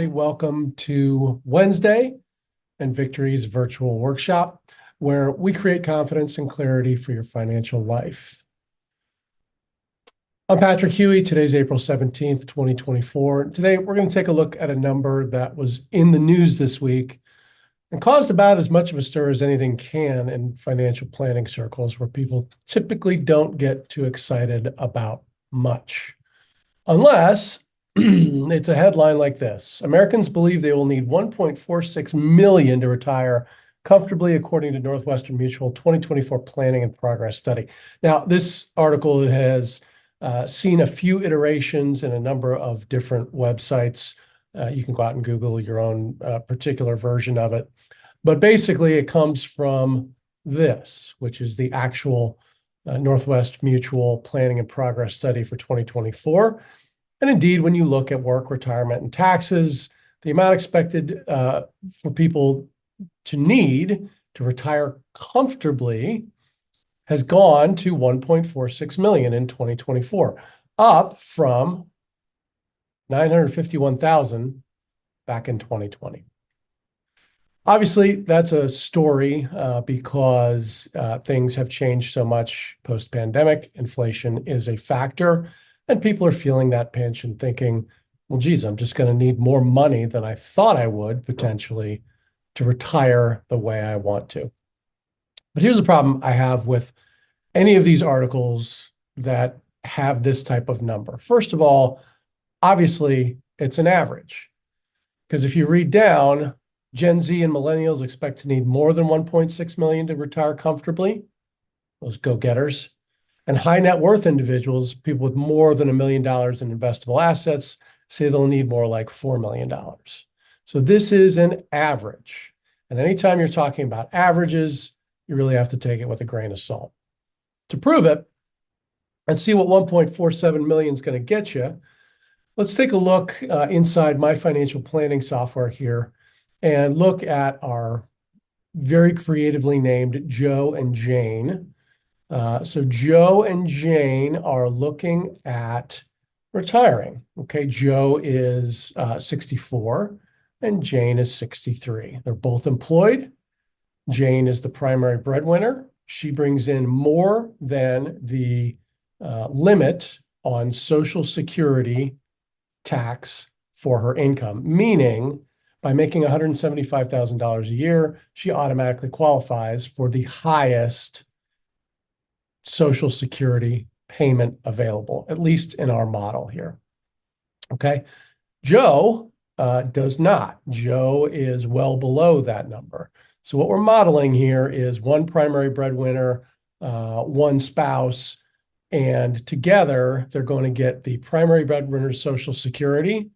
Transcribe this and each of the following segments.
everybody. Welcome to Wednesday and Victory's virtual workshop, where we create confidence and clarity for your financial life. I'm Patrick Huey. Today's April 17th, 2024. Today, we're going to take a look at a number that was in the news this week and caused about as much of a stir as anything can in financial planning circles, where people typically don't get too excited about much. Unless it's a headline like this: Americans believe they will need 1.46 million to retire comfortably, according to Northwestern Mutual 2024 Planning and Progress Study. Now, this article has seen a few iterations in a number of different websites. You can go out and Google your own particular version of it. But basically, it comes from this, which is the actual Northwest Mutual Planning and Progress Study for 2024. And indeed, when you look at work, retirement, and taxes, the amount expected for people to need to retire comfortably has gone to 1.46 million in 2024, up from 951,000 back in 2020. Obviously, that's a story because things have changed so much post-pandemic. Inflation is a factor, and people are feeling that pinch and thinking, well, geez, I'm just going to need more money than I thought I would potentially to retire the way I want to. But here's the problem I have with any of these articles that have this type of number. First of all, obviously, it's an average, because if you read down, Gen Z and millennials expect to need more than 1.6 million to retire comfortably, those go-getters. And high net worth individuals, people with more than $1 million in investable assets, say they'll need more like $4 million. So this is an average. And anytime you're talking about averages, you really have to take it with a grain of salt. To prove it and see what 1.47 million is going to get you, let's take a look inside my financial planning software here and look at our very creatively named Joe and Jane. So Joe and Jane are looking at retiring. Okay, Joe is 64 and Jane is 63. They're both employed. Jane is the primary breadwinner. She brings in more than the limit on Social Security tax for her income, meaning by making $175,000 a year, she automatically qualifies for the highest Social Security payment available, at least in our model here. Okay, Joe does not. Joe is well below that number. So what we're modeling here is one primary breadwinner, one spouse, and together they're going to get the primary breadwinner's Social Security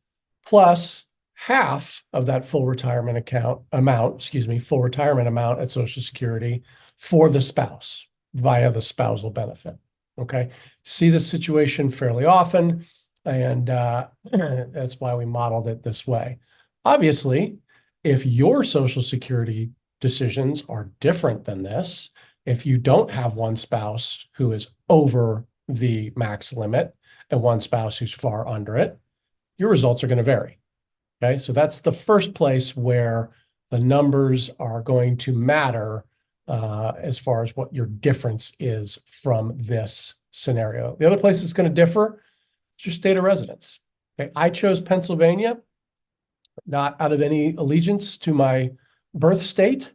plus half of that full retirement full retirement amount at Social Security for the spouse via the spousal benefit. Okay, see this situation fairly often, and that's why we modeled it this way. Obviously, if your Social Security decisions are different than this, if you don't have one spouse who is over the max limit and one spouse who's far under it, your results are going to vary. Okay, so that's the first place where the numbers are going to matter as far as what your difference is from this scenario. The other place it's going to differ is your state of residence. Okay, I chose Pennsylvania, not out of any allegiance to my birth state,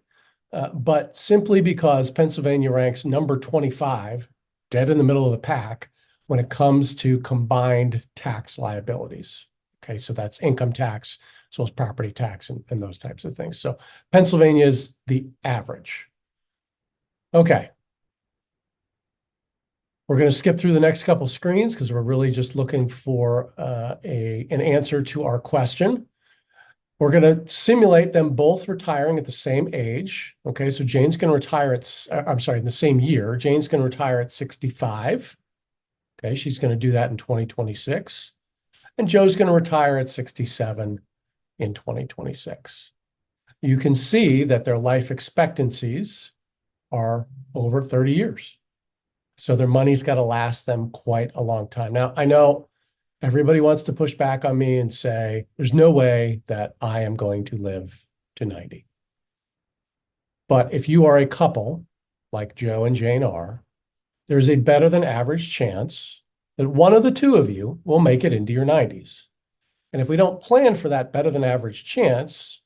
but simply because Pennsylvania ranks number 25, dead in the middle of the pack, when it comes to combined tax liabilities. Okay, so that's income tax, as well as property tax and those types of things. So Pennsylvania is the average. Okay. We're going to skip through the next couple screens because we're really just looking for an answer to our question. We're going to simulate them both retiring at the same age. Okay, so Jane's going to retire in the same year. Jane's going to retire at 65. Okay, she's going to do that in 2026. And Joe's going to retire at 67 in 2026. You can see that their life expectancies are over 30 years. So their money's got to last them quite a long time. Now, I know Everybody wants to push back on me and say, there's no way that I am going to live to 90. But if you are a couple, like Joe and Jane are, there's a better than average chance that one of the two of you will make it into your 90s. And if we don't plan for that better than average chance,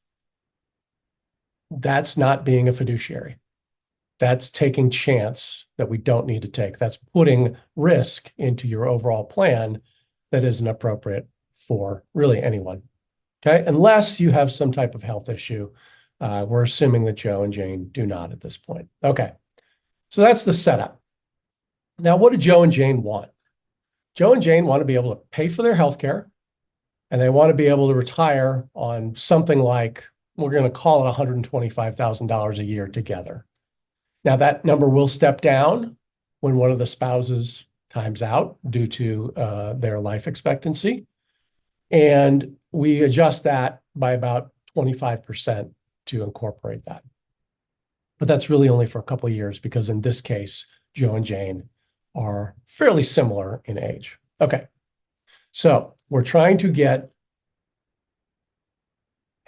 that's not being a fiduciary. That's taking chance that we don't need to take. That's putting risk into your overall plan that isn't appropriate for really anyone. Okay, unless you have some type of health issue. We're assuming that Joe and Jane do not at this point. Okay, so that's the setup. Now, what do Joe and Jane want? Joe and Jane want to be able to pay for their health care, and they want to be able to retire on something like, we're going to call it $125,000 a year together. Now, that number will step down when one of the spouses times out due to their life expectancy. And we adjust that by about 25% to incorporate that. But that's really only for a couple of years because in this case, Joe and Jane are fairly similar in age. Okay, so we're trying to get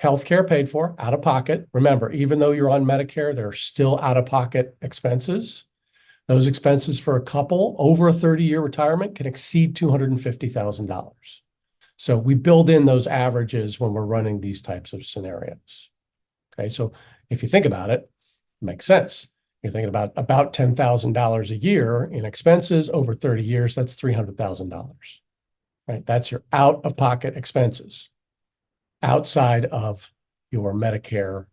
healthcare paid for out of pocket. Remember, even though you're on Medicare, there are still out-of-pocket expenses. Those expenses for a couple over a 30-year retirement can exceed $250,000. So we build in those averages when we're running these types of scenarios. Okay, so if you think about it, it makes sense. You're thinking about $10,000 a year in expenses over 30 years, that's $300,000, right? That's your out-of-pocket expenses outside of your Medicare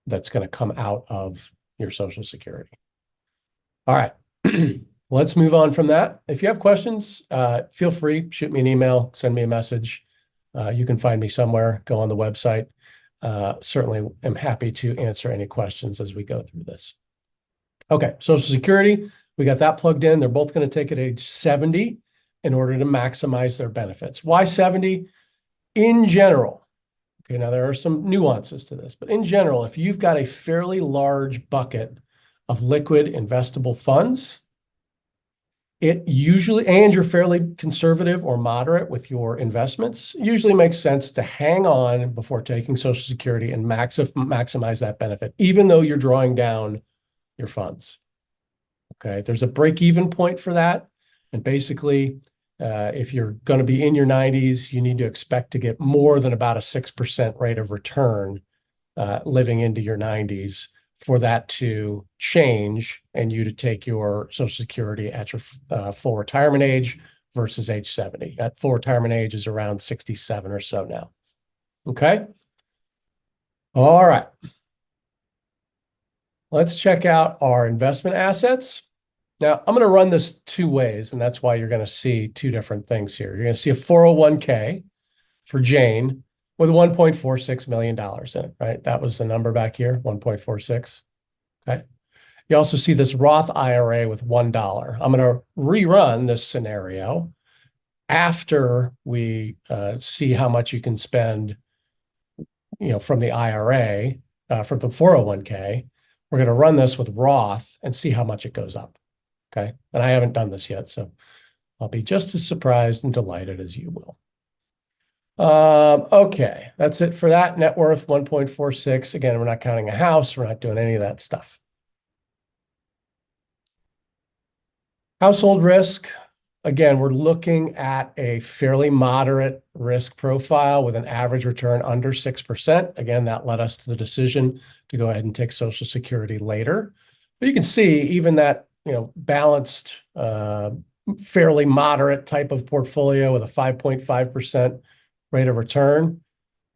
that's going to come out of your Social Security. All right, let's move on from that. If you have questions, feel free, shoot me an email, send me a message. You can find me somewhere, go on the website. Certainly am happy to answer any questions as we go through this. Okay, Social Security, we got that plugged in. They're both going to take at age 70 in order to maximize their benefits. Why 70? In general, okay, now there are some nuances to this, but in general, if you've got a fairly large bucket of liquid investable funds, it usually, and you're fairly conservative or moderate with your investments, it usually makes sense to hang on before taking Social Security and maximize that benefit, even though you're drawing down your funds. Okay, there's a break-even point for that. And basically, if you're going to be in your 90s, you need to expect to get more than about a 6% rate of return living into your 90s for that to change and you to take your Social Security at your full retirement age versus age 70. At full retirement age is around 67 or so now. Okay. All right. Let's check out our investment assets. Now, I'm going to run this two ways, and that's why you're going to see two different things here. You're going to see a 401k for Jane with $1.46 million in it, right? That was the number back here, 1.46. Okay. You also see this Roth IRA with $1. I'm going to rerun this scenario after we see how much you can spend, from the IRA, from the 401k. We're going to run this with Roth and see how much it goes up. Okay. And I haven't done this yet, so I'll be just as surprised and delighted as you will. Okay, that's it for that. Net worth 1.46. Again, we're not counting a house. We're not doing any of that stuff. Household risk. Again, we're looking at a fairly moderate risk profile with an average return under 6%. Again, that led us to the decision to go ahead and take Social Security later. But you can see even that, balanced, fairly moderate type of portfolio with a 5.5% rate of return,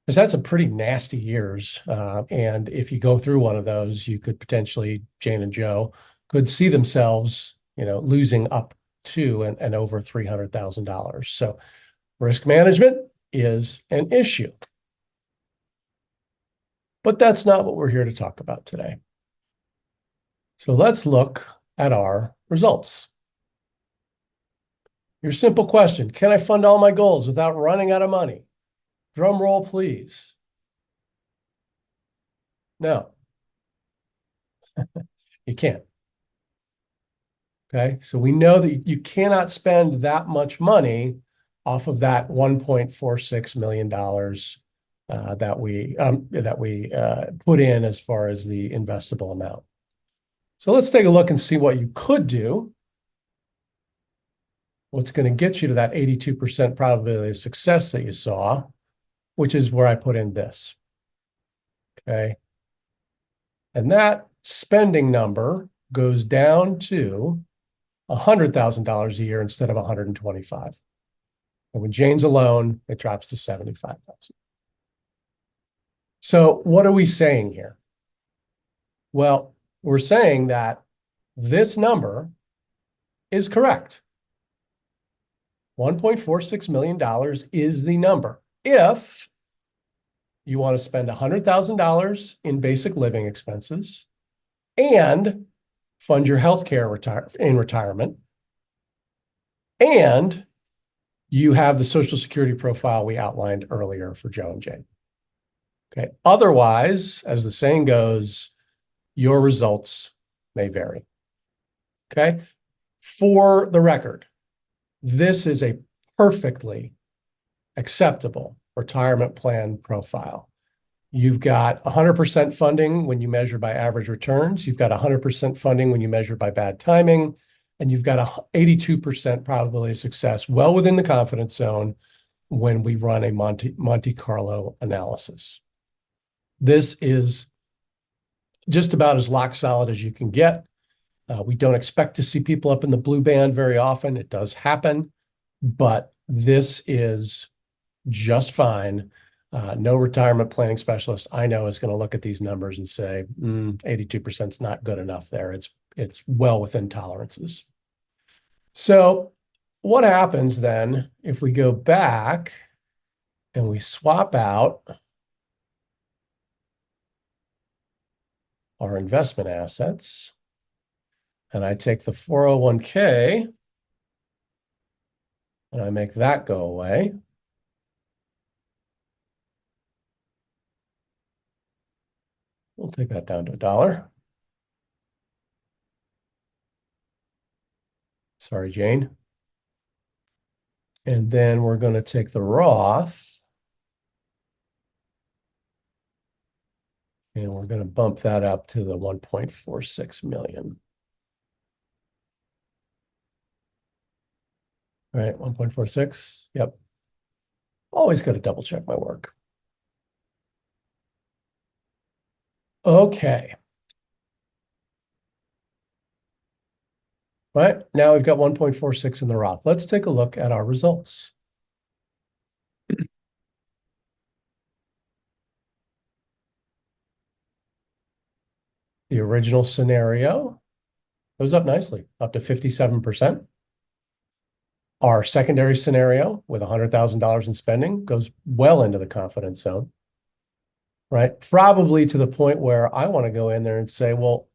because that's some pretty nasty years. And if you go through one of those, you could potentially, Jane and Joe could see themselves, losing up to and over $300,000. So risk management is an issue. But that's not what we're here to talk about today. So let's look at our results. Your simple question, can I fund all my goals without running out of money? Drum roll, please. No, you can't. Okay, so we know that you cannot spend that much money off of that $1.46 million that we put in as far as the investable amount. So let's take a look and see what you could do. What's going to get you to that 82% probability of success that you saw, which is where I put in this. Okay. And that spending number goes down to $100,000 a year instead of $125,000. And when Jane's alone, it drops to $75,000. So what are we saying here? Well, we're saying that this number is correct. $1.46 million is the number. If you want to spend $100,000 in basic living expenses and fund your healthcare in retirement, and you have the Social Security profile we outlined earlier for Joe and Jane. Okay. Otherwise, as the saying goes, your results may vary. Okay. For the record, this is a perfectly acceptable retirement plan profile. You've got 100% funding when you measure by average returns. You've got 100% funding when you measure by bad timing. And you've got a 82% probability of success, well within the confidence zone when we run a Monte Carlo analysis. This is just about as lock solid as you can get. We don't expect to see people up in the blue band very often. It does happen, but this is just fine. No retirement planning specialist I know is going to look at these numbers and say, 82% is not good enough there. It's well within tolerances. So what happens then if we go back and we swap out our investment assets, and I take the 401k and I make that go away? We'll take that down to $1. Sorry, Jane. And then we're going to take the Roth and we're going to bump that up to the 1.46 million. All right, 1.46. Yep. Always got to double check my work. Okay. Right, now we've got 1.46 in the Roth. Let's take a look at our results. The original scenario goes up nicely, up to 57%. Our secondary scenario with $100,000 in spending goes well into the confidence zone, right? Probably to the point where I want to go in there and say, well,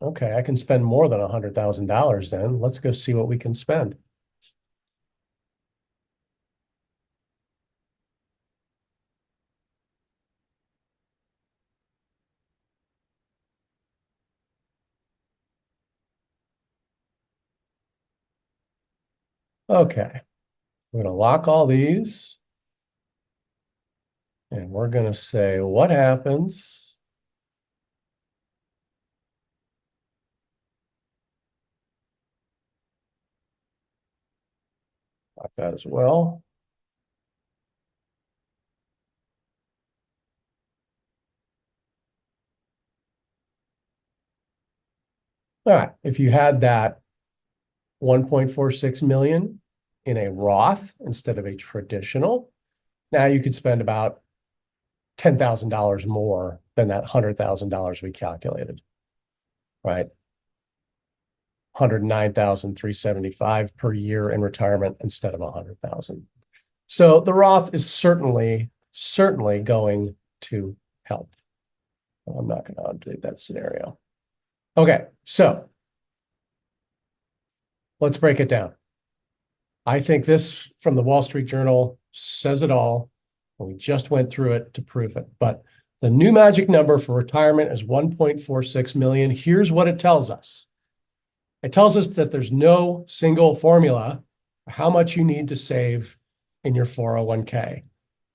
okay, I can spend more than $100,000 then. Let's go see what we can spend. Okay, we're going to lock all these. And we're going to say, what happens like that as well. All right, if you had that 1.46 million in a Roth instead of a traditional, now you could spend about $10,000 more than that $100,000 we calculated, right? $109,375 per year in retirement instead of $100,000. So the Roth is certainly going to help. I'm not going to update that scenario. Okay, so let's break it down. I think this from the Wall Street Journal says it all. We just went through it to prove it. But the new magic number for retirement is 1.46 million. Here's what it tells us. It tells us that there's no single formula for how much you need to save in your 401k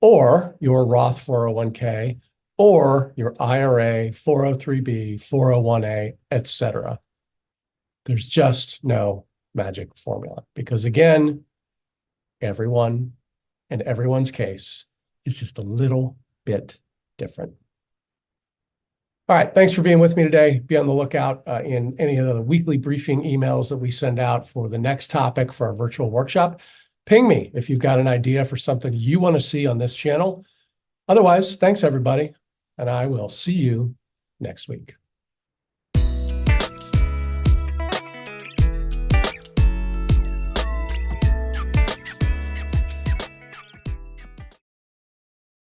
or your Roth 401k or your IRA, 403b, 401a, etc. There's just no magic formula because, again, everyone and everyone's case is just a little bit different. All right, thanks for being with me today. Be on the lookout in any of the weekly briefing emails that we send out for the next topic for our virtual workshop. Ping me if you've got an idea for something you want to see on this channel. Otherwise, thanks everybody, and I will see you next week.